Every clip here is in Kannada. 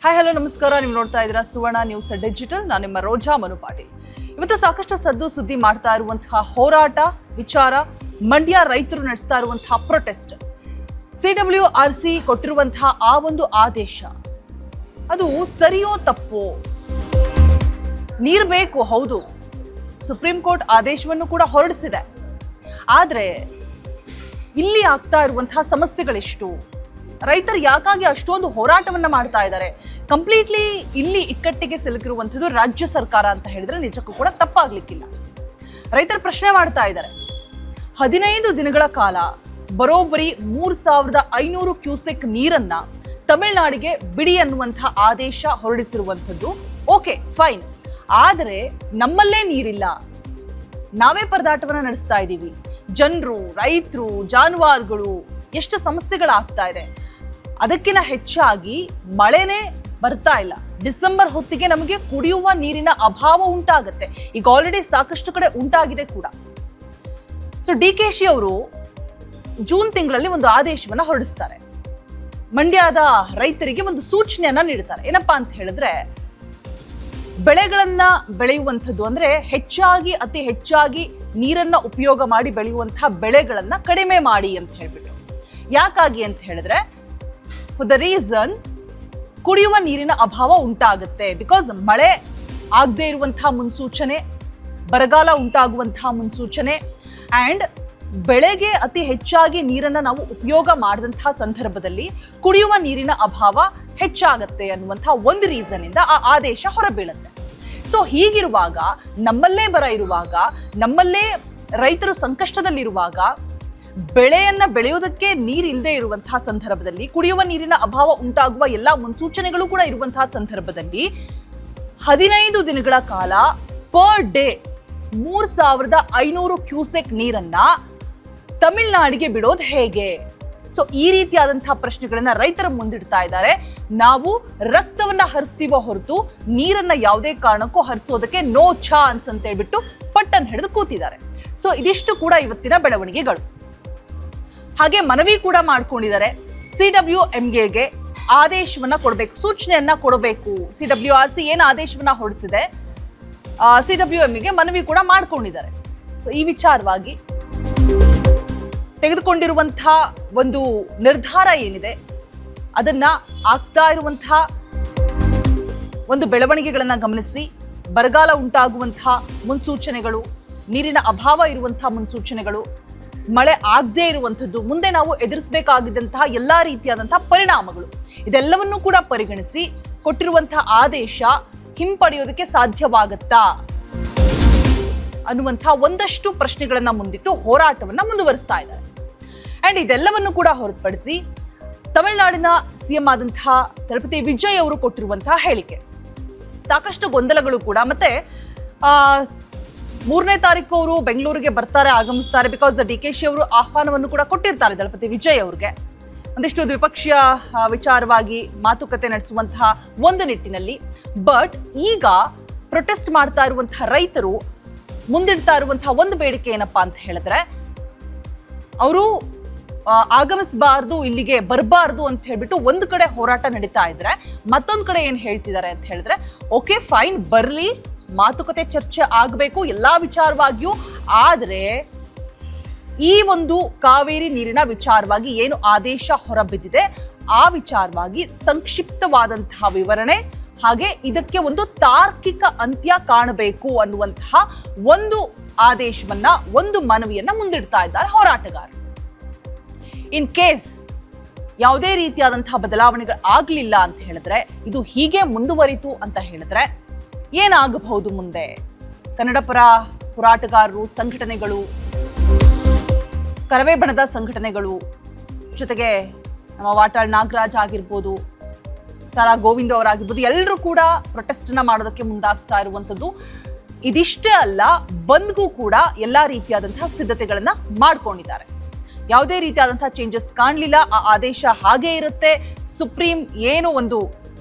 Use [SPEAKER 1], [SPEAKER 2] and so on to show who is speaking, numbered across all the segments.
[SPEAKER 1] ಹಾಯ್ ಹಲೋ ನಮಸ್ಕಾರ. ನೀವು ನೋಡ್ತಾ ಇದ್ದೀರಾ ಸುವರ್ಣ ನ್ಯೂಸ್ ಡಿಜಿಟಲ್. ನಾನು ನಿಮ್ಮ ರೋಜಾ ಮನು ಪಾಟೀಲ್. ಇವತ್ತು ಸಾಕಷ್ಟು ಸದ್ದು ಸುದ್ದಿ ಮಾಡ್ತಾ ಇರುವಂತಹ ಹೋರಾಟ ವಿಚಾರ ಮಂಡ್ಯ ರೈತರು ನಡೆಸ್ತಾ ಇರುವಂತಹ ಪ್ರೊಟೆಸ್ಟ್. CWRC ಕೊಟ್ಟಿರುವಂತಹ ಆ ಒಂದು ಆದೇಶ ಅದು ಸರಿಯೋ ತಪ್ಪೋ? ನೀರು ಬೇಕು, ಹೌದು, ಸುಪ್ರೀಂ ಕೋರ್ಟ್ ಆದೇಶವನ್ನು ಕೂಡ ಹೊರಡಿಸಿದೆ. ಆದರೆ ಇಲ್ಲಿ ಆಗ್ತಾ ಇರುವಂತಹ ಸಮಸ್ಯೆಗಳೆಷ್ಟು? ರೈತರು ಯಾಕಾಗಿ ಅಷ್ಟೊಂದು ಹೋರಾಟವನ್ನ ಮಾಡ್ತಾ ಇದ್ದಾರೆ? ಕಂಪ್ಲೀಟ್ಲಿ ಇಲ್ಲಿ ಇಕ್ಕಟ್ಟಿಗೆ ಸಿಲುಕಿರುವಂಥದ್ದು ರಾಜ್ಯ ಸರ್ಕಾರ ಅಂತ ಹೇಳಿದ್ರೆ ನಿಜಕ್ಕೂ ಕೂಡ ತಪ್ಪಾಗ್ಲಿಕ್ಕಿಲ್ಲ. ರೈತರು ಪ್ರಶ್ನೆ ಮಾಡ್ತಾ ಇದ್ದಾರೆ, 15 ದಿನಗಳ ಕಾಲ ಬರೋಬ್ಬರಿ 3500 ಕ್ಯೂಸೆಕ್ ನೀರನ್ನ ತಮಿಳುನಾಡಿಗೆ ಬಿಡಿ ಅನ್ನುವಂತಹ ಆದೇಶ ಹೊರಡಿಸಿರುವಂಥದ್ದು ಓಕೆ ಫೈನ್. ಆದರೆ ನಮ್ಮಲ್ಲೇ ನೀರಿಲ್ಲ, ನಾವೇ ಪರದಾಟವನ್ನ ನಡೆಸ್ತಾ ಇದ್ದೀವಿ. ಜನರು, ರೈತರು, ಜಾನುವಾರುಗಳು ಎಷ್ಟು ಸಮಸ್ಯೆಗಳಾಗ್ತಾ ಇದೆ. ಅದಕ್ಕಿಂತ ಹೆಚ್ಚಾಗಿ ಮಳೆನೇ ಬರ್ತಾ ಇಲ್ಲ. ಡಿಸೆಂಬರ್ ಹೊತ್ತಿಗೆ ನಮಗೆ ಕುಡಿಯುವ ನೀರಿನ ಅಭಾವ ಉಂಟಾಗುತ್ತೆ. ಈಗ ಆಲ್ರೆಡಿ ಸಾಕಷ್ಟು ಕಡೆ ಉಂಟಾಗಿದೆ ಕೂಡ. ಸೊ DKC ಅವರು ಜೂನ್ ತಿಂಗಳಲ್ಲಿ ಒಂದು ಆದೇಶವನ್ನ ಹೊರಡಿಸ್ತಾರೆ. ಮಂಡ್ಯದ ರೈತರಿಗೆ ಒಂದು ಸೂಚನೆಯನ್ನ ನೀಡ್ತಾರೆ. ಏನಪ್ಪಾ ಅಂತ ಹೇಳಿದ್ರೆ, ಬೆಳೆಗಳನ್ನ ಬೆಳೆಯುವಂಥದ್ದು ಅಂದ್ರೆ ಅತಿ ಹೆಚ್ಚಾಗಿ ನೀರನ್ನ ಉಪಯೋಗ ಮಾಡಿ ಬೆಳೆಯುವಂತಹ ಬೆಳೆಗಳನ್ನ ಕಡಿಮೆ ಮಾಡಿ ಅಂತ ಹೇಳ್ಬಿಟ್ಟು. ಯಾಕಾಗಿ ಅಂತ ಹೇಳಿದ್ರೆ, ಫಾರ್ ದ ರೀಸನ್ ಕುಡಿಯುವ ನೀರಿನ ಅಭಾವ ಉಂಟಾಗುತ್ತೆ. ಬಿಕಾಸ್ ಮಳೆ ಆಗದೆ ಇರುವಂತಹ ಮುನ್ಸೂಚನೆ, ಬರಗಾಲ ಉಂಟಾಗುವಂತಹ ಮುನ್ಸೂಚನೆ, ಆ್ಯಂಡ್ ಬೆಳೆಗೆ ಅತಿ ಹೆಚ್ಚಾಗಿ ನೀರನ್ನು ನಾವು ಉಪಯೋಗ ಮಾಡಿದಂತಹ ಸಂದರ್ಭದಲ್ಲಿ ಕುಡಿಯುವ ನೀರಿನ ಅಭಾವ ಹೆಚ್ಚಾಗತ್ತೆ ಅನ್ನುವಂತಹ ಒಂದು ರೀಸನ್ ಇಂದ ಆ ಆದೇಶ ಹೊರಬೀಳುತ್ತೆ. ಸೊ ಹೀಗಿರುವಾಗ, ನಮ್ಮಲ್ಲೇ ಬರ ಇರುವಾಗ, ನಮ್ಮಲ್ಲೇ ರೈತರು ಸಂಕಷ್ಟದಲ್ಲಿರುವಾಗ, ಬೆಳೆಯನ್ನ ಬೆಳೆಯೋದಕ್ಕೆ ನೀರಿಲ್ಲದೆ ಇರುವಂತಹ ಸಂದರ್ಭದಲ್ಲಿ, ಕುಡಿಯುವ ನೀರಿನ ಅಭಾವ ಉಂಟಾಗುವ ಎಲ್ಲಾ ಮುನ್ಸೂಚನೆಗಳು ಕೂಡ ಇರುವಂತಹ ಸಂದರ್ಭದಲ್ಲಿ 15 ದಿನಗಳ ಕಾಲ ಪರ್ ಡೇ 3500 ಕ್ಯೂಸೆಕ್ ನೀರನ್ನ ತಮಿಳುನಾಡಿಗೆ ಬಿಡೋದು ಹೇಗೆ? ಸೊ ಈ ರೀತಿಯಾದಂತಹ ಪ್ರಶ್ನೆಗಳನ್ನ ರೈತರ ಮುಂದಿಡ್ತಾ ಇದ್ದಾರೆ. ನಾವು ರಕ್ತವನ್ನ ಹರಿಸ್ತೀವೋ ಹೊರತು ನೀರನ್ನ ಯಾವುದೇ ಕಾರಣಕ್ಕೂ ಹರಿಸೋದಕ್ಕೆ ನೋ ಚಾನ್ಸ್ ಅಂತ ಹೇಳ್ಬಿಟ್ಟು ಪಟ್ಟನ್ ಹಿಡಿದು ಕೂತಿದ್ದಾರೆ. ಸೊ ಇದಿಷ್ಟು ಕೂಡ ಇವತ್ತಿನ ಬೆಳವಣಿಗೆಗಳು. ಹಾಗೆ ಮನವಿ ಕೂಡ ಮಾಡ್ಕೊಂಡಿದ್ದಾರೆ. CWMAಗೆ ಆದೇಶವನ್ನ ಕೊಡಬೇಕು, ಸೂಚನೆಯನ್ನ ಕೊಡಬೇಕು. CWRC ಏನು ಆದೇಶವನ್ನ ಹೊರಡಿಸಿದೆ, CWMAಗೆ ಮನವಿ ಕೂಡ ಮಾಡ್ಕೊಂಡಿದ್ದಾರೆ. ಸೊ ಈ ವಿಚಾರವಾಗಿ ತೆಗೆದುಕೊಂಡಿರುವಂತಹ ಒಂದು ನಿರ್ಧಾರ ಏನಿದೆ, ಅದನ್ನ ಆಗ್ತಾ ಇರುವಂತಹ ಒಂದು ಬೆಳವಣಿಗೆಗಳನ್ನ ಗಮನಿಸಿ, ಬರಗಾಲ ಉಂಟಾಗುವಂತಹ ಮುನ್ಸೂಚನೆಗಳು, ನೀರಿನ ಅಭಾವ ಇರುವಂತಹ ಮುನ್ಸೂಚನೆಗಳು, ಮಳೆ ಆಗದೇ ಇರುವಂಥದ್ದು, ಮುಂದೆ ನಾವು ಎದುರಿಸಬೇಕಾಗಿದ್ದಂತಹ ಎಲ್ಲಾ ರೀತಿಯಾದಂತಹ ಪರಿಣಾಮಗಳು, ಇದೆಲ್ಲವನ್ನೂ ಕೂಡ ಪರಿಗಣಿಸಿ ಕೊಟ್ಟಿರುವಂತಹ ಆದೇಶ ಹಿಂಪಡೆಯೋದಕ್ಕೆ ಸಾಧ್ಯವಾಗತ್ತಾ ಅನ್ನುವಂತಹ ಒಂದಷ್ಟು ಪ್ರಶ್ನೆಗಳನ್ನ ಮುಂದಿಟ್ಟು ಹೋರಾಟವನ್ನ ಮುಂದುವರಿಸ್ತಾ ಇದ್ದಾರೆ. ಅಂಡ್ ಇದೆಲ್ಲವನ್ನು ಕೂಡ ಹೊರತುಪಡಿಸಿ ತಮಿಳುನಾಡಿನ CM ಆದಂತಹ ತಿರುಪತಿ ವಿಜಯ್ ಅವರು ಕೊಟ್ಟಿರುವಂತಹ ಹೇಳಿಕೆ, ಸಾಕಷ್ಟು ಗೊಂದಲಗಳು ಕೂಡ. ಮತ್ತೆ 3ನೇ ತಾರೀಕು ಅವರು ಬೆಂಗಳೂರಿಗೆ ಬರ್ತಾರೆ, ಆಗಮಿಸ್ತಾರೆ. ಬಿಕಾಸ್ DKC ಅವರು ಆಹ್ವಾನವನ್ನು ಕೂಡ ಕೊಟ್ಟಿರ್ತಾರೆ ದಳಪತಿ ವಿಜಯ್ ಅವ್ರಿಗೆ, ಒಂದಿಷ್ಟು ದ್ವಿಪಕ್ಷೀಯ ವಿಚಾರವಾಗಿ ಮಾತುಕತೆ ನಡೆಸುವಂತಹ ಒಂದು ನಿಟ್ಟಿನಲ್ಲಿ. ಬಟ್ ಈಗ ಪ್ರೊಟೆಸ್ಟ್ ಮಾಡ್ತಾ ಇರುವಂತಹ ರೈತರು ಮುಂದಿಡ್ತಾ ಇರುವಂತಹ ಒಂದು ಬೇಡಿಕೆ ಏನಪ್ಪಾ ಅಂತ ಹೇಳಿದ್ರೆ, ಅವರು ಆಗಮಿಸಬಾರ್ದು, ಇಲ್ಲಿಗೆ ಬರಬಾರ್ದು ಅಂತ ಹೇಳ್ಬಿಟ್ಟು ಒಂದು ಕಡೆ ಹೋರಾಟ ನಡೀತಾ ಇದ್ರೆ, ಮತ್ತೊಂದು ಕಡೆ ಏನ್ ಹೇಳ್ತಿದ್ದಾರೆ ಅಂತ ಹೇಳಿದ್ರೆ, ಓಕೆ ಫೈನ್, ಬರ್ಲಿ, ಮಾತುಕತೆ ಚರ್ಚೆ ಆಗಬೇಕು ಎಲ್ಲಾ ವಿಚಾರವಾಗಿಯೂ. ಆದ್ರೆ ಈ ಒಂದು ಕಾವೇರಿ ನೀರಿನ ವಿಚಾರವಾಗಿ ಏನು ಆದೇಶ ಹೊರಬಿದ್ದಿದೆ, ಆ ವಿಚಾರವಾಗಿ ಸಂಕ್ಷಿಪ್ತವಾದಂತಹ ವಿವರಣೆ, ಹಾಗೆ ಇದಕ್ಕೆ ಒಂದು ತಾರ್ಕಿಕ ಅಂತ್ಯ ಕಾಣಬೇಕು ಅನ್ನುವಂತಹ ಒಂದು ಆದೇಶವನ್ನ, ಒಂದು ಮನವಿಯನ್ನ ಮುಂದಿಡ್ತಾ ಇದ್ದಾರೆ ಹೋರಾಟಗಾರರು. ಇನ್ ಕೇಸ್ ಯಾವುದೇ ರೀತಿಯಾದಂತಹ ಬದಲಾವಣೆಗಳು ಆಗ್ಲಿಲ್ಲ ಅಂತ ಹೇಳಿದ್ರೆ, ಇದು ಹೀಗೆ ಮುಂದುವರಿತು ಅಂತ ಹೇಳಿದ್ರೆ ಏನಾಗಬಹುದು ಮುಂದೆ? ಕನ್ನಡ ಪರ ಹೋರಾಟಗಾರರು, ಸಂಘಟನೆಗಳು, ಕರವೇ ಬಣದ ಸಂಘಟನೆಗಳು, ಜೊತೆಗೆ ನಮ್ಮ ವಾಟಾಳ್ ನಾಗರಾಜ್ ಆಗಿರ್ಬೋದು, ಸಾರಾ ಗೋವಿಂದ್ ಅವರಾಗಿರ್ಬೋದು, ಎಲ್ಲರೂ ಕೂಡ ಪ್ರೊಟೆಸ್ಟ್ ಅನ್ನ ಮಾಡೋದಕ್ಕೆ ಮುಂದಾಗ್ತಾ ಇರುವಂಥದ್ದು. ಇದಿಷ್ಟೇ ಅಲ್ಲ, ಬಂದ್ಗೂ ಕೂಡ ಎಲ್ಲಾ ರೀತಿಯಾದಂತಹ ಸಿದ್ಧತೆಗಳನ್ನ ಮಾಡ್ಕೊಂಡಿದ್ದಾರೆ. ಯಾವುದೇ ರೀತಿಯಾದಂತಹ ಚೇಂಜಸ್ ಕಾಣಲಿಲ್ಲ. ಆ ಆದೇಶ ಹಾಗೇ ಇರುತ್ತೆ. ಸುಪ್ರೀಂ ಏನು ಒಂದು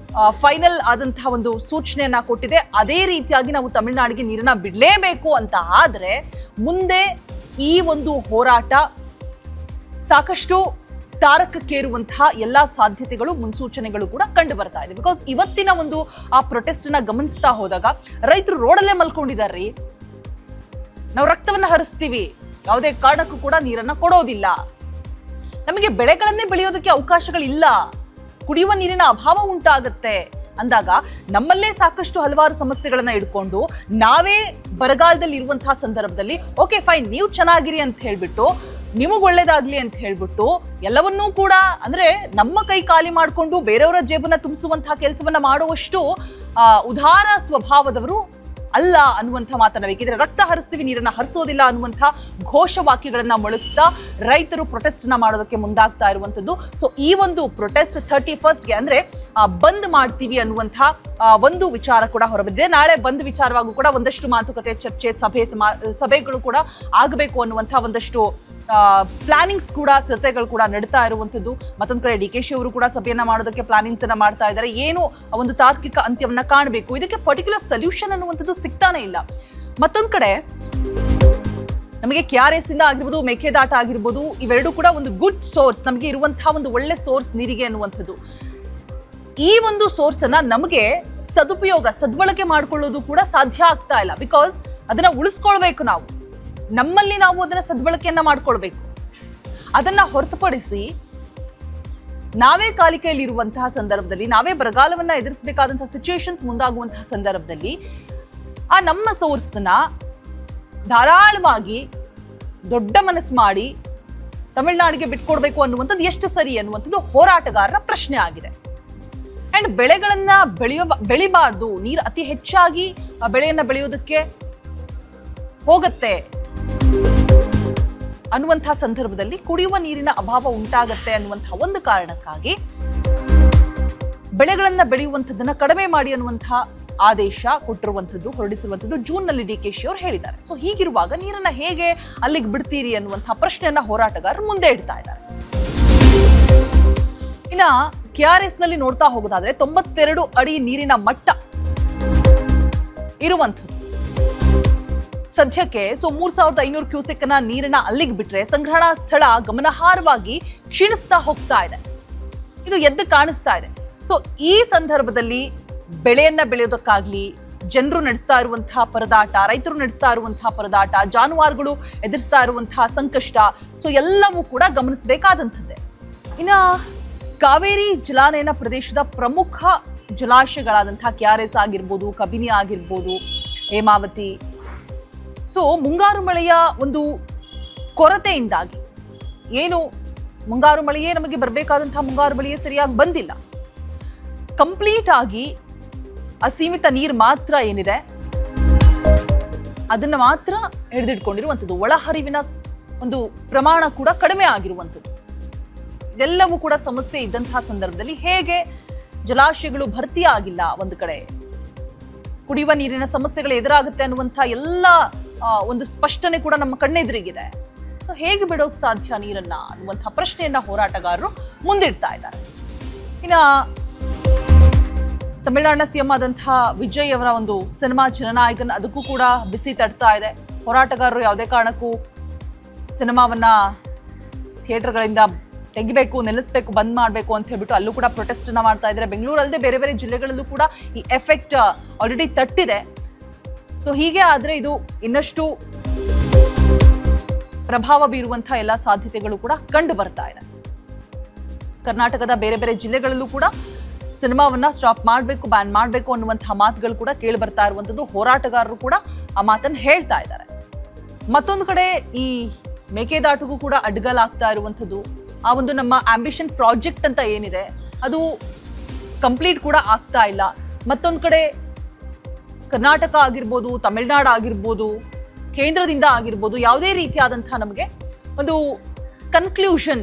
[SPEAKER 1] ಫೈನಲ್ ಆದಂತಹ ಒಂದು ಸೂಚನೆಯನ್ನ ಕೊಟ್ಟಿದೆ, ಅದೇ ರೀತಿಯಾಗಿ ನಾವು ತಮಿಳುನಾಡಿಗೆ ನೀರನ್ನ ಬಿಡಲೇಬೇಕು ಅಂತ ಆದ್ರೆ ಮುಂದೆ ಈ ಒಂದು ಹೋರಾಟ ಸಾಕಷ್ಟು ತಾರಕಕ್ಕೇರುವಂತಹ ಎಲ್ಲಾ ಸಾಧ್ಯತೆಗಳು ಮುನ್ಸೂಚನೆಗಳು ಕೂಡ ಕಂಡು ಬರ್ತಾ ಇದೆ. ಬಿಕಾಸ್ ಇವತ್ತಿನ ಒಂದು ಆ ಪ್ರೊಟೆಸ್ಟ್ ನ ಗಮನಿಸ್ತಾ ಹೋದಾಗ ರೈತರು ರೋಡಲ್ಲೇ ಮಲ್ಕೊಂಡಿದಾರ್ರಿ. ನಾವು ರಕ್ತವನ್ನ ಹರಿಸ್ತೀವಿ, ಯಾವುದೇ ಕಾರಣಕ್ಕೂ ಕೂಡ ನೀರನ್ನ ಕೊಡೋದಿಲ್ಲ, ನಮಗೆ ಬೆಳೆಗಳನ್ನೇ ಬೆಳೆಯೋದಕ್ಕೆ ಅವಕಾಶಗಳಿಲ್ಲ, ಕುಡಿಯುವ ನೀರಿನ ಅಭಾವ ಉಂಟಾಗತ್ತೆ ಅಂದಾಗ ನಮ್ಮಲ್ಲೇ ಸಾಕಷ್ಟು ಹಲವಾರು ಸಮಸ್ಯೆಗಳನ್ನ ಇಟ್ಕೊಂಡು ನಾವೇ ಬರಗಾಲದಲ್ಲಿ ಇರುವಂತಹ ಸಂದರ್ಭದಲ್ಲಿ ಓಕೆ ಫೈನ್, ನೀವು ಚೆನ್ನಾಗಿರಿ ಅಂತ ಹೇಳ್ಬಿಟ್ಟು, ನಿಮಗ್ ಒಳ್ಳೇದಾಗ್ಲಿ ಅಂತ ಹೇಳ್ಬಿಟ್ಟು ಎಲ್ಲವನ್ನೂ ಕೂಡ ಅಂದ್ರೆ ನಮ್ಮ ಕೈ ಖಾಲಿ ಮಾಡ್ಕೊಂಡು ಬೇರೆಯವರ ಜೇಬನ್ನ ತುಂಬಿಸುವಂತಹ ಕೆಲಸವನ್ನ ಮಾಡುವಷ್ಟು ಉದಾರ ಸ್ವಭಾವದವರು ಅಲ್ಲ ಅನ್ನುವಂಥ ಮಾತನ್ನ ಬೇಕಿದ್ರೆ ರಕ್ತ ಹರಿಸ್ತೀವಿ ನೀರನ್ನ ಹರಿಸೋದಿಲ್ಲ ಅನ್ನುವಂಥ ಘೋಷವಾಕ್ಯಗಳನ್ನ ಮೊಳಗಿಸ್ತಾ ರೈತರು ಪ್ರೊಟೆಸ್ಟ್ ನ ಮಾಡೋದಕ್ಕೆ ಮುಂದಾಗ್ತಾ ಇರುವಂತದ್ದು. ಸೊ ಈ ಒಂದು ಪ್ರೊಟೆಸ್ಟ್ 31ಗೆ ಅಂದ್ರೆ ಬಂದ್ ಮಾಡ್ತೀವಿ ಅನ್ನುವಂಥ ಒಂದು ವಿಚಾರ ಕೂಡ ಹೊರಬಿದ್ದಿದೆ. ನಾಳೆ ಬಂದ್ ವಿಚಾರವಾಗೂ ಕೂಡ ಒಂದಷ್ಟು ಮಾತುಕತೆ, ಚರ್ಚೆ, ಸಭೆಗಳು ಕೂಡ ಆಗಬೇಕು ಅನ್ನುವಂಥ ಒಂದಷ್ಟು ಪ್ಲಾನಿಂಗ್ಸ್ ಕೂಡ, ಸಿದ್ಧತೆಗಳು ಕೂಡ ನಡೀತಾ ಇರುವಂತದ್ದು. ಮತ್ತೊಂದ್ ಕಡೆ DK ಅವರು ಕೂಡ ಸಭೆಯನ್ನ ಮಾಡೋದಕ್ಕೆ ಪ್ಲಾನಿಂಗ್ಸ್ ಅನ್ನ ಮಾಡ್ತಾ ಇದ್ದಾರೆ. ಏನು ಒಂದು ತಾರ್ಕಿಕ ಅಂತ್ಯವನ್ನ ಕಾಣಬೇಕು, ಇದಕ್ಕೆ ಪರ್ಟಿಕ್ಯುಲರ್ ಸೊಲ್ಯೂಷನ್ ಅನ್ನುವಂಥದ್ದು ಸಿಗ್ತಾನೆ ಇಲ್ಲ. ಮತ್ತೊಂದ್ ಕಡೆ ನಮಗೆ KRS ಇಂದ ಆಗಿರ್ಬೋದು, ಮೇಕೆದಾಟ ಆಗಿರ್ಬೋದು, ಇವೆರಡೂ ಕೂಡ ಒಂದು ಗುಡ್ ಸೋರ್ಸ್, ನಮಗೆ ಇರುವಂತಹ ಒಂದು ಒಳ್ಳೆ ಸೋರ್ಸ್ ನೀರಿಗೆ ಅನ್ನುವಂಥದ್ದು. ಈ ಒಂದು ಸೋರ್ಸ್ ಅನ್ನ ನಮಗೆ ಸದ್ಬಳಕೆ ಮಾಡ್ಕೊಳ್ಳೋದು ಕೂಡ ಸಾಧ್ಯ ಆಗ್ತಾ ಇಲ್ಲ. ಬಿಕಾಸ್ ಅದನ್ನ ಉಳಿಸ್ಕೊಳ್ಬೇಕು, ನಮ್ಮಲ್ಲಿ ನಾವು ಅದನ್ನ ಸದ್ಬಳಕೆಯನ್ನ ಮಾಡ್ಕೊಳ್ಬೇಕು. ಅದನ್ನ ಹೊರತುಪಡಿಸಿ ನಾವೇ ಕಾಲಿಕೆಯಲ್ಲಿ ಇರುವಂತಹ ಸಂದರ್ಭದಲ್ಲಿ, ನಾವೇ ಬರಗಾಲವನ್ನ ಎದುರಿಸಬೇಕಾದಂತಹ ಸಿಚುಯೇಷನ್ಸ್ ಮುಂದಾಗುವಂತಹ ಸಂದರ್ಭದಲ್ಲಿ ಆ ನಮ್ಮ ಸೋರ್ಸ್ನ ಧಾರಾಳವಾಗಿ ದೊಡ್ಡ ಮನಸ್ಸು ಮಾಡಿ ತಮಿಳುನಾಡಿಗೆ ಬಿಟ್ಕೊಡ್ಬೇಕು ಅನ್ನುವಂಥದ್ದು ಎಷ್ಟು ಸರಿ ಅನ್ನುವಂಥದ್ದು ಹೋರಾಟಗಾರರ ಪ್ರಶ್ನೆ ಆಗಿದೆ. ಅಂಡ್ ಬೆಳೆಗಳನ್ನ ಬೆಳಿಬಾರ್ದು, ನೀರು ಅತಿ ಹೆಚ್ಚಾಗಿ ಬೆಳೆಯನ್ನ ಬೆಳೆಯೋದಕ್ಕೆ ಹೋಗತ್ತೆ ಅನ್ನುವಂತಹ ಸಂದರ್ಭದಲ್ಲಿ ಕುಡಿಯುವ ನೀರಿನ ಅಭಾವ ಉಂಟಾಗತ್ತೆ ಅನ್ನುವಂತಹ ಒಂದು ಕಾರಣಕ್ಕಾಗಿ ಬೆಳೆಗಳನ್ನ ಬೆಳೆಯುವಂಥದ್ದನ್ನ ಕಡಿಮೆ ಮಾಡಿ ಅನ್ನುವಂತಹ ಆದೇಶ ಕೊಟ್ಟಿರುವಂಥದ್ದು, ಹೊರಡಿಸಿರುವಂಥದ್ದು ಜೂನ್ನಲ್ಲಿ DK ಅವರು ಹೇಳಿದ್ದಾರೆ. ಸೊ ಹೀಗಿರುವಾಗ ನೀರನ್ನ ಹೇಗೆ ಅಲ್ಲಿಗೆ ಬಿಡ್ತೀರಿ ಅನ್ನುವಂತಹ ಪ್ರಶ್ನೆಯನ್ನ ಹೋರಾಟಗಾರರು ಮುಂದೆ ಇಡ್ತಾ ಇದ್ದಾರೆ. ಇನ್ನ KRS ನಲ್ಲಿ ನೋಡ್ತಾ ಹೋಗೋದಾದ್ರೆ 92 ಅಡಿ ನೀರಿನ ಮಟ್ಟ ಇರುವಂಥದ್ದು ಸದ್ಯಕ್ಕೆ. ಸೊ 3500 ಕ್ಯೂಸೆಕ್ ನೀರನ್ನ ಅಲ್ಲಿಗೆ ಬಿಟ್ರೆ ಸಂಗ್ರಹಣಾ ಸ್ಥಳ ಗಮನಾರ್ಹವಾಗಿ ಕ್ಷೀಣಿಸ್ತಾ ಹೋಗ್ತಾ ಇದೆ. ಇದು ಎದ್ದು ಕಾಣಿಸ್ತಾ ಇದೆ. ಸೊ ಈ ಸಂದರ್ಭದಲ್ಲಿ ಬೆಳೆಯನ್ನ ಬೆಳೆಯೋದಕ್ಕಾಗ್ಲಿ, ಜನರು ನಡೆಸ್ತಾ ಇರುವಂತಹ ಪರದಾಟ, ರೈತರು ನಡೆಸ್ತಾ ಇರುವಂತಹ ಪರದಾಟ, ಜಾನುವಾರುಗಳು ಎದುರಿಸ್ತಾ ಇರುವಂತಹ ಸಂಕಷ್ಟ, ಸೊ ಎಲ್ಲವೂ ಕೂಡ ಗಮನಿಸಬೇಕಾದಂಥದ್ದೇ. ಇನ್ನ ಕಾವೇರಿ ಜಲಾನಯನ ಪ್ರದೇಶದ ಪ್ರಮುಖ ಜಲಾಶಯಗಳಾದಂತಹ KRS ಆಗಿರ್ಬೋದು, ಕಬಿನಿ ಆಗಿರ್ಬೋದು, ಹೇಮಾವತಿ, ಸೊ ಮುಂಗಾರು ಮಳೆಯ ಒಂದು ಕೊರತೆಯಿಂದಾಗಿ ಏನು ಮುಂಗಾರು ಮಳೆಯೇ ನಮಗೆ ಬರಬೇಕಾದಂತಹ ಮುಂಗಾರು ಮಳೆಯೇ ಸರಿಯಾಗಿ ಬಂದಿಲ್ಲ. ಕಂಪ್ಲೀಟ್ ಆಗಿ ಅಸೀಮಿತ ನೀರು ಮಾತ್ರ ಏನಿದೆ ಅದನ್ನ ಮಾತ್ರ ಹಿಡಿದಿಟ್ಕೊಂಡಿರುವಂಥದ್ದು. ಒಳಹರಿವಿನ ಒಂದು ಪ್ರಮಾಣ ಕೂಡ ಕಡಿಮೆ ಆಗಿರುವಂಥದ್ದು. ಇದೆಲ್ಲವೂ ಕೂಡ ಸಮಸ್ಯೆ ಇದ್ದಂತಹ ಸಂದರ್ಭದಲ್ಲಿ ಹೇಗೆ ಜಲಾಶಯಗಳು ಭರ್ತಿ ಆಗಿಲ್ಲ, ಒಂದು ಕಡೆ ಕುಡಿಯುವ ನೀರಿನ ಸಮಸ್ಯೆಗಳು ಎದುರಾಗುತ್ತೆ ಅನ್ನುವಂಥ ಎಲ್ಲ ಒಂದು ಸ್ಪಷ್ಟನೆ ಕೂಡ ನಮ್ಮ ಕಣ್ಣೆದುರಿಗಿದೆ. ಸೊ ಹೇಗೆ ಬಿಡೋಕ್ ಸಾಧ್ಯ ನೀರನ್ನ ಅನ್ನುವಂಥ ಪ್ರಶ್ನೆಯನ್ನ ಹೋರಾಟಗಾರರು ಮುಂದಿಡ್ತಾ ಇದ್ದಾರೆ. ಇನ್ನ ತಮಿಳುನಾಡಿನ CM ಆದಂತಹ ವಿಜಯ್ ಅವರ ಒಂದು ಸಿನಿಮಾ ಜನನಾಯಕನ್, ಅದಕ್ಕೂ ಕೂಡ ಬಿಸಿ ತಡ್ತಾ ಇದೆ. ಹೋರಾಟಗಾರರು ಯಾವುದೇ ಕಾರಣಕ್ಕೂ ಸಿನಿಮಾವನ್ನ ಥಿಯೇಟರ್ಗಳಿಂದ ತೆಗಿಬೇಕು, ನಿಲ್ಲಿಸಬೇಕು, ಬಂದ್ ಮಾಡಬೇಕು ಅಂತ ಹೇಳ್ಬಿಟ್ಟು ಅಲ್ಲೂ ಕೂಡ ಪ್ರೊಟೆಸ್ಟ್ ಅನ್ನ ಮಾಡ್ತಾ ಇದ್ದಾರೆ. ಬೆಂಗಳೂರು ಅಲ್ಲದೆ ಬೇರೆ ಬೇರೆ ಜಿಲ್ಲೆಗಳಲ್ಲೂ ಕೂಡ ಈ ಎಫೆಕ್ಟ್ ಆಲ್ರೆಡಿ ತಟ್ಟಿದೆ. ಸೊ ಹೀಗೆ ಆದ್ರೆ ಇದು ಇನ್ನಷ್ಟು ಪ್ರಭಾವ ಬೀರುವಂತಹ ಎಲ್ಲ ಸಾಧ್ಯತೆಗಳು ಕೂಡ ಕಂಡು ಬರ್ತಾ ಇದೆ. ಕರ್ನಾಟಕದ ಬೇರೆ ಬೇರೆ ಜಿಲ್ಲೆಗಳಲ್ಲೂ ಕೂಡ ಸಿನಿಮಾವನ್ನ ಸ್ಟಾಪ್ ಮಾಡಬೇಕು, ಬ್ಯಾನ್ ಮಾಡಬೇಕು ಅನ್ನುವಂತಹ ಮಾತುಗಳು ಕೂಡ ಕೇಳಿ ಬರ್ತಾ ಇರುವಂತದ್ದು. ಹೋರಾಟಗಾರರು ಕೂಡ ಆ ಮಾತನ್ನು ಹೇಳ್ತಾ ಇದ್ದಾರೆ. ಮತ್ತೊಂದು ಕಡೆ ಈ ಮೇಕೆದಾಟುಗೂ ಕೂಡ ಅಡ್ಡಗಾಲಾಗ್ತಾ ಇರುವಂಥದ್ದು. ಆ ಒಂದು ನಮ್ಮ ಆಂಬಿಷನ್ ಪ್ರಾಜೆಕ್ಟ್ ಅಂತ ಏನಿದೆ ಅದು ಕಂಪ್ಲೀಟ್ ಕೂಡ ಆಗ್ತಾ ಇಲ್ಲ. ಮತ್ತೊಂದು ಕಡೆ ಕರ್ನಾಟಕ ಆಗಿರ್ಬೋದು, ತಮಿಳುನಾಡು ಆಗಿರ್ಬೋದು, ಕೇಂದ್ರದಿಂದ ಆಗಿರ್ಬೋದು, ಯಾವುದೇ ರೀತಿಯಾದಂತಹ ನಮಗೆ ಒಂದು ಕನ್ಕ್ಲೂಷನ್,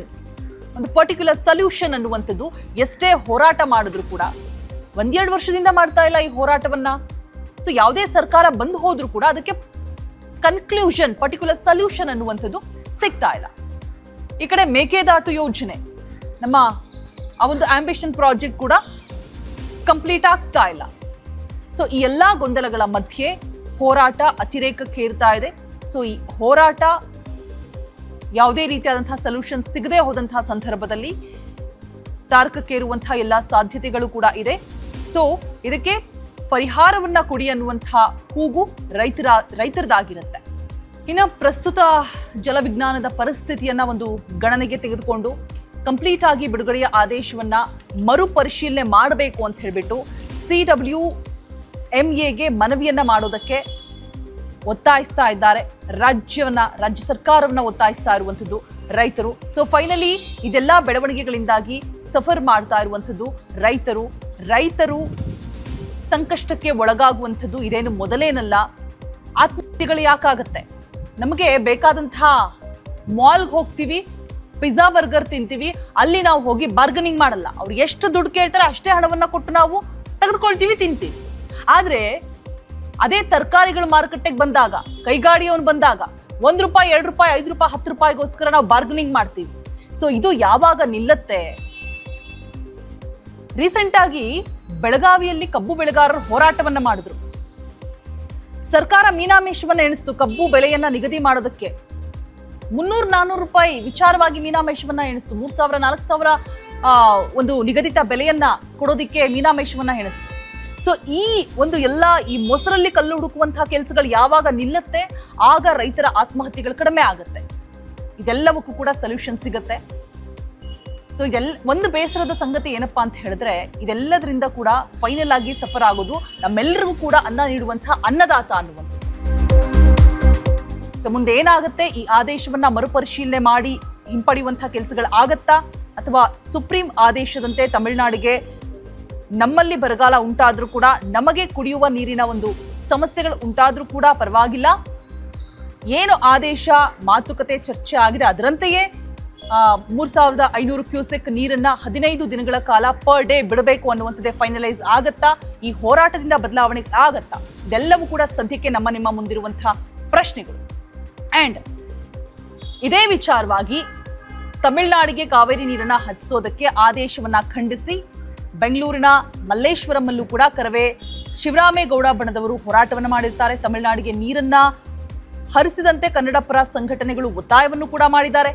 [SPEAKER 1] ಒಂದು ಪರ್ಟಿಕ್ಯುಲರ್ ಸೊಲ್ಯೂಷನ್ ಅನ್ನುವಂಥದ್ದು ಎಷ್ಟೇ ಹೋರಾಟ ಮಾಡಿದ್ರು ಕೂಡ, 1-2 ವರ್ಷದಿಂದ ಮಾಡ್ತಾ ಇಲ್ಲ ಈ ಹೋರಾಟವನ್ನ. ಸೊ ಯಾವುದೇ ಸರ್ಕಾರ ಬಂದು ಹೋದ್ರೂ ಕೂಡ ಅದಕ್ಕೆ ಕನ್ಕ್ಲೂಷನ್, ಪರ್ಟಿಕ್ಯುಲರ್ ಸೊಲ್ಯೂಷನ್ ಅನ್ನುವಂಥದ್ದು ಸಿಗ್ತಾ ಇಲ್ಲ. ಈ ಕಡೆ ಮೇಕೆದಾಟು ಯೋಜನೆ, ನಮ್ಮ ಆ ಒಂದು ಆಂಬಿಷನ್ ಪ್ರಾಜೆಕ್ಟ್ ಕೂಡ ಕಂಪ್ಲೀಟ್ ಆಗ್ತಾ ಇಲ್ಲ. ಸೊ ಈ ಎಲ್ಲಾ ಗೊಂದಲಗಳ ಮಧ್ಯೆ ಹೋರಾಟ ಅತಿರೇಕಕ್ಕೇರ್ತಾ ಇದೆ. ಸೊ ಈ ಹೋರಾಟ ಯಾವುದೇ ರೀತಿಯಾದಂತಹ ಸೊಲ್ಯೂಷನ್ ಸಿಗದೆ ಹೋದಂತಹ ಸಂದರ್ಭದಲ್ಲಿ ತಾರಕಕ್ಕೇರುವಂತಹ ಎಲ್ಲ ಸಾಧ್ಯತೆಗಳು ಕೂಡ ಇದೆ. ಸೊ ಇದಕ್ಕೆ ಪರಿಹಾರವನ್ನ ಕೊಡಿ ಅನ್ನುವಂತಹ ಕೂಗು ರೈತರದಾಗಿರುತ್ತೆ. ಇನ್ನು ಪ್ರಸ್ತುತ ಜಲವಿಜ್ಞಾನದ ಪರಿಸ್ಥಿತಿಯನ್ನ ಒಂದು ಗಣನೆಗೆ ತೆಗೆದುಕೊಂಡು ಕಂಪ್ಲೀಟ್ ಆಗಿ ಬಿಡುಗಡೆಯ ಆದೇಶವನ್ನ ಮರುಪರಿಶೀಲನೆ ಮಾಡಬೇಕು ಅಂತ ಹೇಳ್ಬಿಟ್ಟು CWMAಗೆ ಮನವಿಯನ್ನ ಮಾಡೋದಕ್ಕೆ ಒತ್ತಾಯಿಸ್ತಾ ಇದ್ದಾರೆ. ರಾಜ್ಯ ಸರ್ಕಾರವನ್ನ ಒತ್ತಾಯಿಸ್ತಾ ಇರುವಂಥದ್ದು ರೈತರು. ಸೊ ಫೈನಲಿ ಇದೆಲ್ಲ ಬೆಳವಣಿಗೆಗಳಿಂದಾಗಿ ಸಫರ್ ಮಾಡ್ತಾ ಇರುವಂಥದ್ದು ರೈತರು ಸಂಕಷ್ಟಕ್ಕೆ ಒಳಗಾಗುವಂಥದ್ದು ಇದೇನು ಮೊದಲೇನಲ್ಲ. ಆತ್ಮಹತ್ಯೆಗಳು ಯಾಕಾಗತ್ತೆ? ನಮಗೆ ಬೇಕಾದಂತಹ ಮಾಲ್ಗೆ ಹೋಗ್ತೀವಿ, ಪಿಜ್ಜಾ ಬರ್ಗರ್ ತಿಂತೀವಿ, ಅಲ್ಲಿ ನಾವು ಹೋಗಿ ಬಾರ್ಗನಿಂಗ್ ಮಾಡಲ್ಲ. ಅವ್ರು ಎಷ್ಟು ದುಡ್ಡು ಕೇಳ್ತಾರೆ ಅಷ್ಟೇ ಹಣವನ್ನ ಕೊಟ್ಟು ನಾವು ತೆಗೆದುಕೊಳ್ತೀವಿ, ತಿಂತೀವಿ. ಆದ್ರೆ ಅದೇ ತರಕಾರಿಗಳ ಮಾರುಕಟ್ಟೆಗೆ ಬಂದಾಗ, ಕೈಗಾಡಿಯವನು ಬಂದಾಗ ₹1, ₹2, ₹5, ₹10ಗೋಸ್ಕರ ನಾವು ಬಾರ್ಗನಿಂಗ್ ಮಾಡ್ತೀವಿ. ಸೊ ಇದು ಯಾವಾಗ ನಿಲ್ಲತ್ತೆ? ರೀಸೆಂಟ್ ಆಗಿ ಬೆಳಗಾವಿಯಲ್ಲಿ ಕಬ್ಬು ಬೆಳೆಗಾರರು ಹೋರಾಟವನ್ನ ಮಾಡಿದ್ರು. ಸರ್ಕಾರ ಮೀನಾಮೇಷವನ್ನ ಎಣಿಸ್ತು. ಕಬ್ಬು ಬೆಳೆಯನ್ನ ನಿಗದಿ ಮಾಡೋದಕ್ಕೆ ₹300-400 ವಿಚಾರವಾಗಿ ಮೀನಾಮೇಷವನ್ನ ಎಣಿಸ್ತು. 3,000-4,000 ಒಂದು ನಿಗದಿತ ಬೆಲೆಯನ್ನ ಕೊಡೋದಿಕ್ಕೆ ಮೀನಾಮೇಷವನ್ನ ಎಣಿಸ್ತು. ಸೊ ಈ ಒಂದು ಎಲ್ಲ ಈ ಮೊಸರಲ್ಲಿ ಕಲ್ಲು ಹುಡುಕುವಂತಹ ಕೆಲಸಗಳು ಯಾವಾಗ ನಿಲ್ಲತ್ತೆ, ಆಗ ರೈತರ ಆತ್ಮಹತ್ಯೆಗಳು ಕಡಿಮೆ ಆಗುತ್ತೆ. ಇದೆಲ್ಲವಕ್ಕೂ ಕೂಡ ಸೊಲ್ಯೂಷನ್ ಸಿಗುತ್ತೆ. ಸೊ ಒಂದು ಬೇಸರದ ಸಂಗತಿ ಏನಪ್ಪಾ ಅಂತ ಹೇಳಿದ್ರೆ, ಇದೆಲ್ಲದರಿಂದ ಕೂಡ ಫೈನಲ್ ಆಗಿ ಸಫರ್ ಆಗೋದು ನಮ್ಮೆಲ್ಲರಿಗೂ ಕೂಡ ಅನ್ನ ನೀಡುವಂತಹ ಅನ್ನದಾತ ಅನ್ನುವಂಥದ್ದು. ಸೊ ಮುಂದೆ ಏನಾಗುತ್ತೆ? ಈ ಆದೇಶವನ್ನ ಮರುಪರಿಶೀಲನೆ ಮಾಡಿ ಹಿಂಪಡೆಯುವಂತಹ ಕೆಲಸಗಳು ಆಗತ್ತಾ, ಅಥವಾ ಸುಪ್ರೀಂ ಆದೇಶದಂತೆ ತಮಿಳುನಾಡಿಗೆ ನಮ್ಮಲ್ಲಿ ಬರಗಾಲ ಉಂಟಾದ್ರೂ ಕೂಡ, ನಮಗೆ ಕುಡಿಯುವ ನೀರಿನ ಒಂದು ಸಮಸ್ಯೆಗಳು ಉಂಟಾದ್ರೂ ಕೂಡ ಪರವಾಗಿಲ್ಲ, ಏನು ಆದೇಶ ಮಾತುಕತೆ ಚರ್ಚೆ ಆಗಿದೆ ಅದರಂತೆಯೇ 3,500 ಕ್ಯೂಸೆಕ್ ನೀರನ್ನ 15 ದಿನಗಳ ಕಾಲ ಪರ್ ಡೇ ಬಿಡಬೇಕು ಅನ್ನುವಂಥದ್ದೇ ಫೈನಲೈಸ್ ಆಗತ್ತಾ? ಈ ಹೋರಾಟದಿಂದ ಬದಲಾವಣೆ ಆಗತ್ತಾ? ಇದೆಲ್ಲವೂ ಕೂಡ ಸದ್ಯಕ್ಕೆ ನಿಮ್ಮ ಮುಂದಿರುವಂತಹ ಪ್ರಶ್ನೆಗಳು. ಅಂಡ್ ಇದೇ ವಿಚಾರವಾಗಿ ತಮಿಳುನಾಡಿಗೆ ಕಾವೇರಿ ನೀರನ್ನ ಹರಿಸೋದಕ್ಕೆ ಆದೇಶವನ್ನ ಖಂಡಿಸಿ ಬೆಂಗಳೂರಿನ ಮಲ್ಲೇಶ್ವರಮಲ್ಲೂ ಕೂಡ ಕರವೇ ಶಿವರಾಮೇಗೌಡ ಬಣದವರು ಹೋರಾಟವನ್ನ ಮಾಡಿರ್ತಾರೆ. ತಮಿಳುನಾಡಿಗೆ ನೀರನ್ನ ಹರಿಸಿದಂತೆ ಕನ್ನಡಪರ ಸಂಘಟನೆಗಳು ಒತ್ತಾಯವನ್ನು ಕೂಡ ಮಾಡಿದ್ದಾರೆ.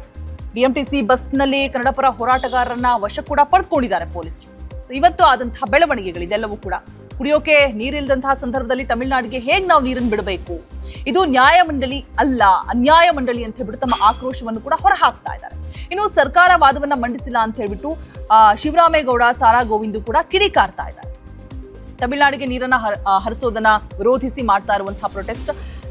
[SPEAKER 1] BMTC ಬಸ್ನಲ್ಲಿ ಕನ್ನಡಪರ ಹೋರಾಟಗಾರರನ್ನ ವಶ ಕೂಡ ಪಡ್ಕೊಂಡಿದ್ದಾರೆ ಪೊಲೀಸರು. ಇವತ್ತು ಆದಂತಹ ಬೆಳವಣಿಗೆಗಳು ಇದೆಲ್ಲವೂ ಕೂಡ ಕುಡಿಯೋಕೆ ನೀರಿಲ್ಲದಂತಹ ಸಂದರ್ಭದಲ್ಲಿ ತಮಿಳುನಾಡಿಗೆ ಹೇಗೆ ನಾವು ನೀರನ್ನು ಬಿಡಬೇಕು, ಇದು ನ್ಯಾಯಮಂಡಳಿ ಅಲ್ಲ, ಅನ್ಯಾಯ ಮಂಡಳಿ ಅಂತ ಹೇಳ್ಬಿಟ್ಟು ತಮ್ಮ ಆಕ್ರೋಶವನ್ನು ಕೂಡ ಹೊರಹಾಕ್ತಾ ಇದ್ದಾರೆ. ಇನ್ನು ಸರ್ಕಾರ ವಾದವನ್ನ ಮಂಡಿಸಿಲ್ಲ ಅಂತ ಹೇಳ್ಬಿಟ್ಟು ಶಿವರಾಮೇಗೌಡ, ಸಾರಾ ಗೋವಿಂದು ಕೂಡ ಕಿಡಿಕಾರ್ತಾ ಇದ್ದಾರೆ. ತಮಿಳುನಾಡಿಗೆ ನೀರನ್ನ ಹರಿಸೋದನ್ನ ವಿರೋಧಿಸಿ ಮಾಡ್ತಾ ಇರುವಂತಹ ಪ್ರೊಟೆಸ್ಟ್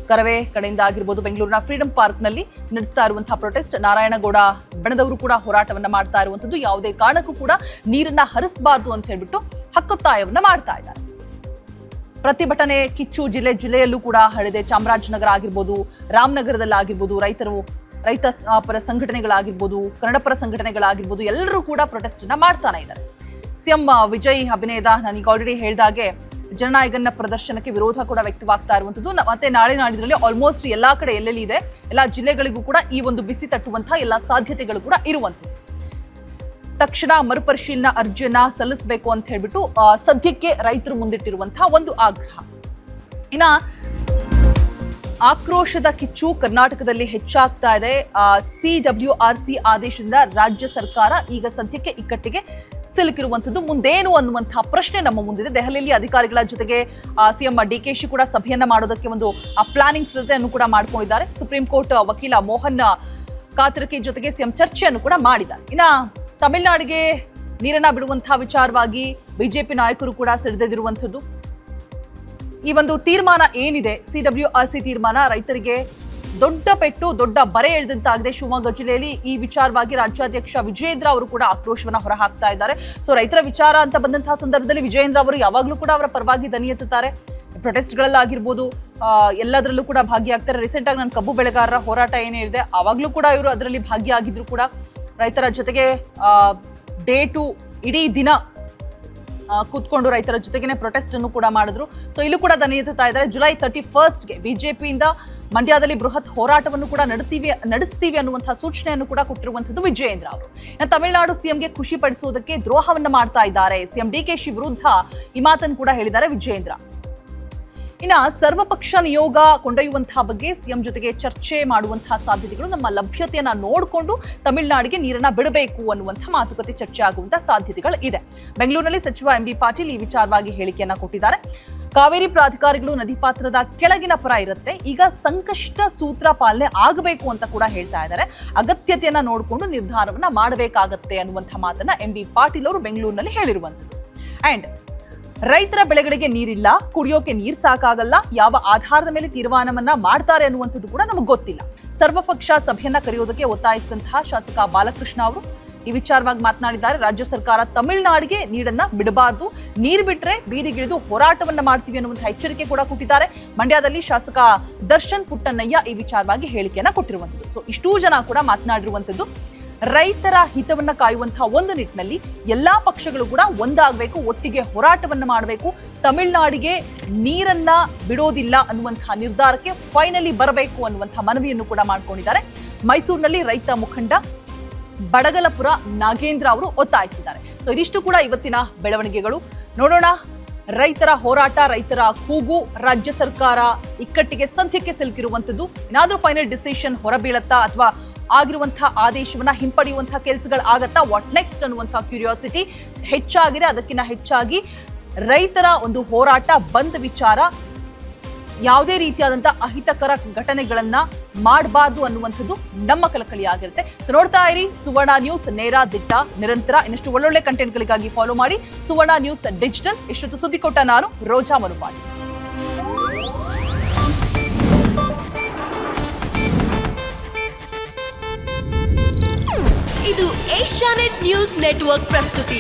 [SPEAKER 1] ಕರವೇ ಕಡೆಯಿಂದ ಆಗಿರ್ಬೋದು, ಬೆಂಗಳೂರಿನ ಫ್ರೀಡಂ ಪಾರ್ಕ್ ನಲ್ಲಿ ನಡೆಸ್ತಾ ಇರುವಂತಹ ಪ್ರೊಟೆಸ್ಟ್, ನಾರಾಯಣಗೌಡ ಬಣದವರು ಕೂಡ ಹೋರಾಟವನ್ನ ಮಾಡ್ತಾ ಇರುವಂತದ್ದು, ಯಾವುದೇ ಕಾರಣಕ್ಕೂ ಕೂಡ ನೀರನ್ನ ಹರಿಸಬಾರ್ದು ಅಂತ ಹೇಳ್ಬಿಟ್ಟು ಹಕ್ಕೊತ್ತಾಯವನ್ನ ಮಾಡ್ತಾ ಇದ್ದಾರೆ. ಪ್ರತಿಭಟನೆ ಕಿಚ್ಚು ಜಿಲ್ಲೆಯಲ್ಲೂ ಕೂಡ ಹರಡಿದೆ. ಚಾಮರಾಜನಗರ ಆಗಿರ್ಬೋದು, ರಾಮನಗರದಲ್ಲಾಗಿರ್ಬೋದು, ರೈತ ಪರ ಸಂಘಟನೆಗಳಾಗಿರ್ಬೋದು, ಕನ್ನಡಪರ ಸಂಘಟನೆಗಳಾಗಿರ್ಬೋದು, ಎಲ್ಲರೂ ಕೂಡ ಪ್ರೊಟೆಸ್ಟ್ ಅನ್ನ ಮಾಡ್ತಾನೆ ಇದ್ದಾರೆ. CM ವಿಜಯ್ ಅಭಿನಯದ ನಾನೀಗ ಆಲ್ರೆಡಿ ಹೇಳಿದಾಗೆ ಜನನಾಯಕನ ಪ್ರದರ್ಶನಕ್ಕೆ ವಿರೋಧ ಕೂಡ ವ್ಯಕ್ತವಾಗ್ತಾ ಇರುವಂತದ್ದು. ಮತ್ತೆ ನಾಳೆ ನಾಡಿದ್ರಲ್ಲಿ ಆಲ್ಮೋಸ್ಟ್ ಎಲ್ಲಾ ಕಡೆ ಎಲ್ಲೆಲ್ಲಿ ಇದೆ ಎಲ್ಲಾ ಜಿಲ್ಲೆಗಳಿಗೂ ಕೂಡ ಈ ಒಂದು ಬಿಸಿ ತಟ್ಟುವಂತಹ ಎಲ್ಲಾ ಸಾಧ್ಯತೆಗಳು ಕೂಡ ಇರುವಂತದ್ದು. ತಕ್ಷಣ ಮರುಪರಿಶೀಲನಾ ಅರ್ಜಿಯನ್ನ ಸಲ್ಲಿಸಬೇಕು ಅಂತ ಹೇಳ್ಬಿಟ್ಟು ಸದ್ಯಕ್ಕೆ ರೈತರು ಮುಂದಿಟ್ಟಿರುವಂತಹ ಒಂದು ಆಗ್ರಹ. ಇನ್ನ ಆಕ್ರೋಶದ ಕಿಚ್ಚು ಕರ್ನಾಟಕದಲ್ಲಿ ಹೆಚ್ಚಾಗ್ತಾ ಇದೆ. CWRC ಆದೇಶದಿಂದ ರಾಜ್ಯ ಸರ್ಕಾರ ಈಗ ಸದ್ಯಕ್ಕೆ ಇಕ್ಕಟ್ಟಿಗೆ ಸಿಲುಕಿರುವಂಥದ್ದು. ಮುಂದೇನು ಅನ್ನುವಂತಹ ಪ್ರಶ್ನೆ ನಮ್ಮ ಮುಂದಿದೆ. ದೆಹಲಿಯಲ್ಲಿ ಅಧಿಕಾರಿಗಳ ಜೊತೆಗೆ CM DKಶಿ ಕೂಡ ಸಭೆಯನ್ನ ಮಾಡೋದಕ್ಕೆ ಒಂದು ಪ್ಲಾನಿಂಗ್ ಸಿದ್ಧತೆಯನ್ನು ಕೂಡ ಮಾಡ್ಕೊಂಡಿದ್ದಾರೆ. ಸುಪ್ರೀಂ ಕೋರ್ಟ್ ವಕೀಲ ಮೋಹನ್ ಕಾತರ್ಕಿ ಜೊತೆಗೆ CM ಚರ್ಚೆಯನ್ನು ಕೂಡ ಮಾಡಿದ್ದಾರೆ. ಇನ್ನ ತಮಿಳುನಾಡಿಗೆ ನೀರನ್ನ ಬಿಡುವಂತಹ ವಿಚಾರವಾಗಿ ಬಿಜೆಪಿ ನಾಯಕರು ಕೂಡ ಸಿಡಿದಿರುವಂಥದ್ದು. ಈ ಒಂದು ತೀರ್ಮಾನ ಏನಿದೆ, CWRC ತೀರ್ಮಾನ ರೈತರಿಗೆ ದೊಡ್ಡ ಪೆಟ್ಟು, ದೊಡ್ಡ ಬರೆ ಎಳೆದಂತಾಗಿದೆ. ಶಿವಮೊಗ್ಗ ಜಿಲ್ಲೆಯಲ್ಲಿ ಈ ವಿಚಾರವಾಗಿ ರಾಜ್ಯಾಧ್ಯಕ್ಷ ವಿಜಯೇಂದ್ರ ಅವರು ಕೂಡ ಆಕ್ರೋಶವನ್ನ ಹೊರಹಾಕ್ತಾ ಇದ್ದಾರೆ. ಸೊ ರೈತರ ವಿಚಾರ ಅಂತ ಬಂದಂತಹ ಸಂದರ್ಭದಲ್ಲಿ ವಿಜಯೇಂದ್ರ ಅವರು ಯಾವಾಗಲೂ ಕೂಡ ಅವರ ಪರವಾಗಿ ದನಿ ಎತ್ತುತ್ತಾರೆ. ಪ್ರೊಟೆಸ್ಟ್ಗಳಲ್ಲಾಗಿರ್ಬೋದು, ಎಲ್ಲದರಲ್ಲೂ ಕೂಡ ಭಾಗಿಯಾಗ್ತಾರೆ. ರೀಸೆಂಟ್ ಆಗಿ ನಾನು ಕಬ್ಬು ಬೆಳೆಗಾರರ ಹೋರಾಟ ಏನಿದೆ ಆವಾಗಲೂ ಕೂಡ ಇವರು ಅದರಲ್ಲಿ ಭಾಗಿಯಾಗಿದ್ರು ಕೂಡ ರೈತರ ಜೊತೆಗೆ ಡೇ ಟು ಇಡೀ ದಿನ ಕೂತ್ಕೊಂಡು ರೈತರ ಜೊತೆಗೇನೆ ಪ್ರೊಟೆಸ್ಟ್ ಅನ್ನು ಕೂಡ ಮಾಡಿದ್ರು. ಸೊ ಇಲ್ಲೂ ಕೂಡ ದನಿ ಎತ್ತುತ್ತಾ ಇದ್ದಾರೆ. ಜುಲೈ 31ಗೆ ಬಿಜೆಪಿಯಿಂದ ಮಂಡ್ಯದಲ್ಲಿ ಬೃಹತ್ ಹೋರಾಟವನ್ನು ಕೂಡ ನಡೆಸ್ತೀವಿ ಅನ್ನುವಂತಹ ಸೂಚನೆಯನ್ನು ಕೂಡ ಕೊಟ್ಟಿರುವಂತದ್ದು ವಿಜಯೇಂದ್ರ ಅವರು. ತಮಿಳುನಾಡು CMಗೆ ಖುಷಿ ಪಡಿಸುವುದಕ್ಕೆ ದ್ರೋಹವನ್ನ ಮಾಡ್ತಾ ಇದ್ದಾರೆ. CM DKಶಿ ವಿರುದ್ಧ ಈ ಮಾತನ್ನು ಕೂಡ ಹೇಳಿದ್ದಾರೆ ವಿಜಯೇಂದ್ರ. ಇನ್ನ ಸರ್ವಪಕ್ಷ ನಿಯೋಗ ಕೊಂಡೊಯ್ಯುವಂತಹ ಬಗ್ಗೆ ಸಿಎಂ ಜೊತೆಗೆ ಚರ್ಚೆ ಮಾಡುವಂತಹ ಸಾಧ್ಯತೆಗಳು, ನಮ್ಮ ಲಭ್ಯತೆಯನ್ನ ನೋಡಿಕೊಂಡು ತಮಿಳುನಾಡಿಗೆ ನೀರನ್ನ ಬಿಡಬೇಕು ಅನ್ನುವಂತಹ ಮಾತುಕತೆ ಚರ್ಚೆ ಆಗುವಂತಹ ಸಾಧ್ಯತೆಗಳು ಇದೆ. ಬೆಂಗಳೂರಿನಲ್ಲಿ ಸಚಿವ ಎಂಬಿ ಪಾಟೀಲ್ ಈ ವಿಚಾರವಾಗಿ ಹೇಳಿಕೆಯನ್ನ ಕೊಟ್ಟಿದ್ದಾರೆ. ಕಾವೇರಿ ಪ್ರಾಧಿಕಾರಿಗಳು ನದಿ ಪಾತ್ರದ ಕೆಳಗಿನ ಪರ ಇರುತ್ತೆ, ಈಗ ಸಂಕಷ್ಟ ಸೂತ್ರ ಪಾಲನೆ ಆಗಬೇಕು ಅಂತ ಕೂಡ ಹೇಳ್ತಾ ಇದ್ದಾರೆ. ಅಗತ್ಯತೆಯನ್ನ ನೋಡಿಕೊಂಡು ನಿರ್ಧಾರವನ್ನ ಮಾಡಬೇಕಾಗತ್ತೆ ಅನ್ನುವಂತಹ ಮಾತನ್ನ ಎಂಬಿ ಪಾಟೀಲ್ ಅವರು ಬೆಂಗಳೂರಿನಲ್ಲಿ ಹೇಳಿರುವಂತದ್ದು. ಅಂಡ್ ರೈತರ ಬೆಳೆಗಳಿಗೆ ನೀರಿಲ್ಲ, ಕುಡಿಯೋಕೆ ನೀರು ಸಾಕಾಗಲ್ಲ, ಯಾವ ಆಧಾರದ ಮೇಲೆ ತೀರ್ಮಾನವನ್ನ ಮಾಡ್ತಾರೆ ಅನ್ನುವಂಥದ್ದು ಕೂಡ ನಮಗೆ ಗೊತ್ತಿಲ್ಲ. ಸರ್ವಪಕ್ಷ ಸಭೆಯನ್ನ ಕರೆಯೋದಕ್ಕೆ ಒತ್ತಾಯಿಸಿದಂತಹ ಶಾಸಕ ಬಾಲಕೃಷ್ಣ ಅವರು ಈ ವಿಚಾರವಾಗಿ ಮಾತನಾಡಿದ್ದಾರೆ. ರಾಜ್ಯ ಸರ್ಕಾರ ತಮಿಳುನಾಡಿಗೆ ನೀರನ್ನ ಬಿಡಬಾರ್ದು, ನೀರು ಬಿಟ್ರೆ ಬೀದಿಗಿಳಿದು ಹೋರಾಟವನ್ನ ಮಾಡ್ತೀವಿ ಅನ್ನುವಂತಹ ಎಚ್ಚರಿಕೆ ಕೂಡ ಕೊಟ್ಟಿದ್ದಾರೆ. ಮಂಡ್ಯದಲ್ಲಿ ಶಾಸಕ ದರ್ಶನ್ ಪುಟ್ಟಣ್ಣಯ್ಯ ಈ ವಿಚಾರವಾಗಿ ಹೇಳಿಕೆಯನ್ನ ಕೊಟ್ಟಿರುವಂಥದ್ದು. ಸೊ ಇಷ್ಟೂ ಜನ ಕೂಡ ಮಾತನಾಡಿರುವಂಥದ್ದು ರೈತರ ಹಿತವನ್ನ ಕಾಯುವಂತಹ ಒಂದು ನಿಟ್ಟಿನಲ್ಲಿ ಎಲ್ಲಾ ಪಕ್ಷಗಳು ಕೂಡ ಒಂದಾಗಬೇಕು, ಒಟ್ಟಿಗೆ ಹೋರಾಟವನ್ನ ಮಾಡಬೇಕು, ತಮಿಳುನಾಡಿಗೆ ನೀರನ್ನ ಬಿಡೋದಿಲ್ಲ ಅನ್ನುವಂತಹ ನಿರ್ಧಾರಕ್ಕೆ ಫೈನಲಿ ಬರಬೇಕು ಅನ್ನುವಂತಹ ಮನವಿಯನ್ನು ಕೂಡ ಮಾಡ್ಕೊಂಡಿದ್ದಾರೆ. ಮೈಸೂರಿನಲ್ಲಿ ರೈತ ಮುಖಂಡ ಬಡಗಲಪುರ ನಾಗೇಂದ್ರ ಅವರು ಒತ್ತಾಯಿಸಿದ್ದಾರೆ. ಸೊ ಇದಿಷ್ಟು ಕೂಡ ಇವತ್ತಿನ ಬೆಳವಣಿಗೆಗಳು. ನೋಡೋಣ, ರೈತರ ಹೋರಾಟ, ರೈತರ ಕೂಗು, ರಾಜ್ಯ ಸರ್ಕಾರ ಇಕ್ಕಟ್ಟಿಗೆ ಸದ್ಯಕ್ಕೆ ಸಿಲುಕಿರುವಂತದ್ದು. ಏನಾದ್ರೂ ಫೈನಲ್ ಡಿಸಿಷನ್ ಹೊರಬೀಳತ್ತಾ ಅಥವಾ ಆಗಿರುವಂತಹ ಆದೇಶವನ್ನ ಹಿಂಪಡೆಯುವಂತಹ ಕೆಲಸಗಳು ಆಗತ್ತಾ, ವಾಟ್ ನೆಕ್ಸ್ಟ್ ಅನ್ನುವಂತಹ ಕ್ಯೂರಿಯಾಸಿಟಿ ಹೆಚ್ಚಾಗಿದೆ. ಅದಕ್ಕಿಂತ ಹೆಚ್ಚಾಗಿ ರೈತರ ಒಂದು ಹೋರಾಟ ಬಂದ್ ವಿಚಾರ ಯಾವುದೇ ರೀತಿಯಾದಂತಹ ಅಹಿತಕರ ಘಟನೆಗಳನ್ನ ಮಾಡಬಾರ್ದು ಅನ್ನುವಂಥದ್ದು ನಮ್ಮ ಕಳಕಳಿ ಆಗಿರುತ್ತೆ. ನೋಡ್ತಾ ಇರಿ ಸುವರ್ಣ ನ್ಯೂಸ್, ನೇರ ದಿಟ್ಟ ನಿರಂತರ. ಇನ್ನಷ್ಟು ಒಳ್ಳೊಳ್ಳೆ ಕಂಟೆಂಟ್ಗಳಿಗಾಗಿ ಫಾಲೋ ಮಾಡಿ ಸುವರ್ಣ ನ್ಯೂಸ್ ಡಿಜಿಟಲ್. ಇಷ್ಟೊತ್ತು ಸುದ್ದಿ ಕೊಟ್ಟ ನಾನು ರೋಜಾ ಮನುಪಾಡಿ.
[SPEAKER 2] ಇದು ಏಷ್ಯಾನೆಟ್ ನ್ಯೂಸ್ ನೆಟ್ವರ್ಕ್ ಪ್ರಸ್ತುತಿ.